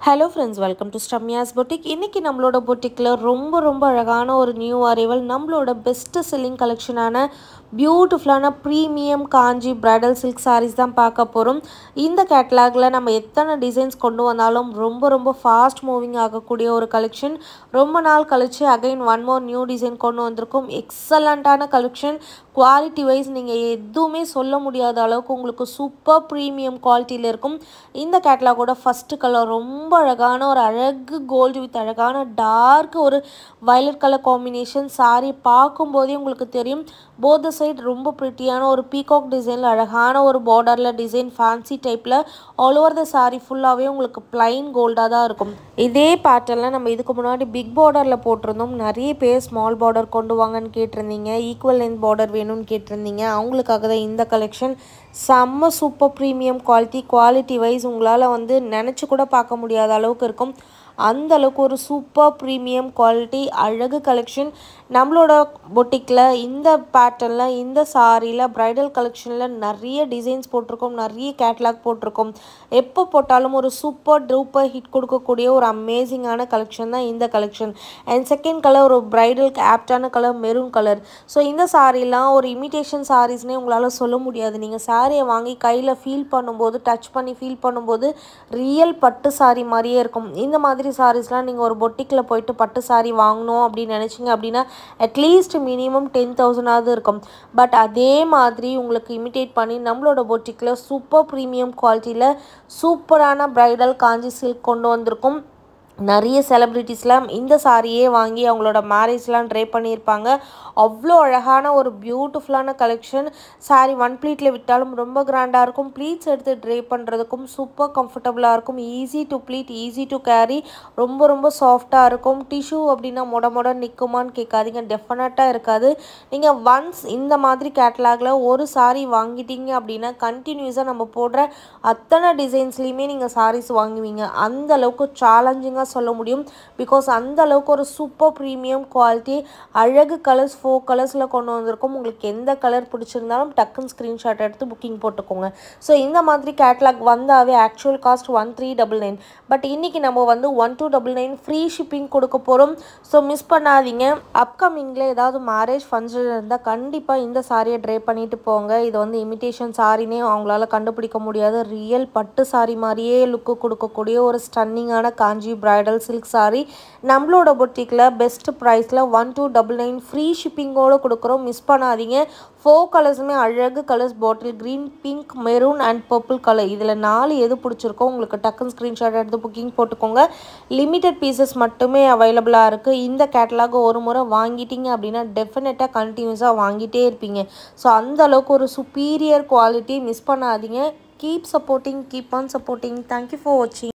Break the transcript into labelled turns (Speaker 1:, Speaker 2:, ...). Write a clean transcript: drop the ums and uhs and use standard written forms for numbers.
Speaker 1: Hello friends, welcome to ஸ்டம்யாஸ் boutique. இன்றைக்கி நம்மளோட பொட்டிக்கில் ரொம்ப அழகான ஒரு நியூ அரைவல், நம்மளோட பெஸ்ட்டு செல்லிங் கலெக்ஷனான பியூட்டிஃபுல்லான premium Kanchi bridal silk saris தான் பார்க்க போகிறோம். இந்த கேட்லாகில் நம்ம எத்தனை டிசைன்ஸ் கொண்டு வந்தாலும் ரொம்ப ஃபாஸ்ட் மூவிங் ஆகக்கூடிய ஒரு கலெக்ஷன். ரொம்ப நாள் கழிச்சு again one more new design கொண்டு வந்திருக்கோம். எக்ஸலண்ட்டான கலெக்ஷன். குவாலிட்டி வைஸ் நீங்கள் எதுவுமே சொல்ல முடியாத அளவுக்கு உங்களுக்கு சூப்பர் ப்ரீமியம் குவாலிட்டியில் இருக்கும். இந்த கேட்லாகோட ஃபஸ்ட்டு கலர் ரொம்ப அழகான ஒரு அழகு கோல்டு வித் அழகான டார்க் ஒரு வயலட் கலர் காம்பினேஷன். சாரி பார்க்கும்போதே உங்களுக்கு தெரியும். போத் த சைட் ரொம்ப ப்ரிட்டியான ஒரு பீகாக் டிசைனில் அழகான ஒரு பார்டரில் டிசைன் ஃபேன்சி டைப்பில் ஆல் ஓவர் த சாரி ஃபுல்லாகவே உங்களுக்கு பிளைன் கோல்டாக தான் இருக்கும். இதே பேட்டர்னில் நம்ம இதுக்கு முன்னாடி பிக் பார்டரில் போட்டிருந்தோம். நிறைய பேர் ஸ்மால் பார்டர் கொண்டு வாங்கன்னு கேட்டிருந்தீங்க, ஈக்குவல் லென்த் பார்டர் வேணும்னு கேட்டிருந்தீங்க. அவங்களுக்காக தான் இந்த கலெக்ஷன். செம்ம சூப்பர் ப்ரீமியம் குவாலிட்டி வைஸ் உங்களால் நினச்சி கூட பார்க்க முடியாத அளவுக்கு இருக்கும். அந்த அளவுக்கு ஒரு சூப்பர் ப்ரீமியம் குவாலிட்டி அழகு கலெக்ஷன். நம்மளோட பொட்டிக்கில் இந்த பேட்டர்னில் இந்த சாரியில் ப்ரைடல் கலெக்ஷனில் நிறைய டிசைன்ஸ் போட்டிருக்கோம், நிறைய கேட்லாக் போட்டிருக்கோம். எப்போ போட்டாலும் ஒரு சூப்பர் டூப்பர் ஹிட் கொடுக்கக்கூடிய ஒரு அமேசிங்கான கலெக்ஷன் தான் இந்த கலெக்ஷன். அண்ட் செகண்ட் கலர் ஒரு ப்ரைடலுக்கு ஆப்டான கலர் மெரூன் கலர். ஸோ இந்த சாரீலாம் ஒரு இமிட்டேஷன் சாரீஸ்னே உங்களால் சொல்ல முடியாது. நீங்கள் சாரியை வாங்கி கையில் ஃபீல் பண்ணும்போது, டச் பண்ணி ஃபீல் பண்ணும்போது ரியல் பட்டு சாரி மாதிரியே இருக்கும். இந்த மாதிரி சாரீஸ்லாம் நீங்கள் ஒரு பொட்டிக்கில் போயிட்டு பட்டு சாரி வாங்கணும் அப்படின்னு நினச்சிங்க அப்படின்னா அட்லீஸ்ட் மினிமம் 10,000 இருக்கும். பட் அதே மாதிரி உங்களுக்கு இமிட்டேட் பண்ணி நம்மளோட பொட்டிக்கில் சூப்பர் ப்ரீமியம் குவாலிட்டியில் சூப்பரான ப்ரைடல் காஞ்சி சில்க் கொண்டு வந்திருக்கும். நிறைய செலிப்ரிட்டிஸ்லாம் இந்த சாரியே வாங்கி அவங்களோட மேரேஜ்லாம் ட்ரை பண்ணியிருப்பாங்க. அவ்வளோ அழகான ஒரு பியூட்டிஃபுல்லான கலெக்ஷன். சாரி ஒன் ப்ளீட்டில் விட்டாலும் ரொம்ப கிராண்டாக இருக்கும். ப்ளீட்ஸ் எடுத்து ட்ரை பண்ணுறதுக்கும் சூப்பர் கம்ஃபர்டபுளாக இருக்கும். Easy to pleat, easy to carry, ரொம்ப சாஃப்டாக இருக்கும். டிஷ்யூ அப்படின்னா மொட நிற்குமான்னு கேட்காதீங்க, டெஃபினட்டாக இருக்காது. நீங்கள் ஒன்ஸ் இந்த மாதிரி கேட்லாகில் ஒரு சாரி வாங்கிட்டீங்க அப்படின்னா கண்டினியூஸாக நம்ம போடுற அத்தனை டிசைன்ஸ்லேயுமே நீங்கள் சாரீஸ் வாங்குவீங்க. அந்த அளவுக்கு சேலஞ்சிங்காக சொல்ல முடியும். பிகாஸ் அந்த அளவுக்கு ஒரு சூப்பர் ப்ரீமியம் குவாலிட்டி அழகு கலர்ஸ் 4 கலர்ஸில் கொண்டு வந்திருக்கும். உங்களுக்கு எந்த கலர் பிடிச்சிருந்தாலும் டக்குன்னு ஸ்க்ரீன்ஷாட் எடுத்து புக்கிங் போட்டுக்கோங்க. ஸோ இந்த மாதிரி கேட்லாக் வந்தாவே ஆக்சுவல் காஸ்ட் 1399. பட் இன்றைக்கி நம்ம 1299 ஃப்ரீ ஷிப்பிங் கொடுக்க போகிறோம். ஸோ மிஸ் பண்ணாதீங்க. அப்கமிங்கில் ஏதாவது மேரேஜ் ஃபங்க்ஷன் இருந்தால் கண்டிப்பாக இந்த சாரியை ட்ரை பண்ணிட்டு போங்க. இது இமிட்டேஷன் சாரினே அவங்களால கண்டுபிடிக்க முடியாது. ரியல் பட்டு சாரி மாதிரியே லுக்கு கொடுக்கக்கூடிய ஒரு ஸ்டன்னிங்கான காஞ்சி பிரைடல் சில்க் சாரி நம்மளோட பொட்டிக்கில் பெஸ்ட் ப்ரைஸில் 1299 ஃப்ரீ ஷிப்பிங்கோடு கொடுக்குறோம். மிஸ் பண்ணாதீங்க. 4 கலர்ஸுமே அழகு colours, bottle green, pink, maroon and purple colour. இதில் 4 எது பிடிச்சிருக்கோ உங்களுக்கு டக்குன்னு ஸ்க்ரீன்ஷாட் எடுத்து புக்கிங் போட்டுக்கோங்க. லிமிட்டட் பீசஸ் மட்டுமே அவைலபிளாக இருக்குது. இந்த கேட்டலாக் ஒரு முறை வாங்கிட்டீங்க அப்படின்னா டெஃபினட்டாக கண்டினியூஸாக வாங்கிட்டே இருப்பீங்க. ஸோ அந்த அளவுக்கு ஒரு சுப்பீரியர் குவாலிட்டி. மிஸ் பண்ணாதீங்க. Keep supporting, keep on supporting. Thank you for வாட்சிங்.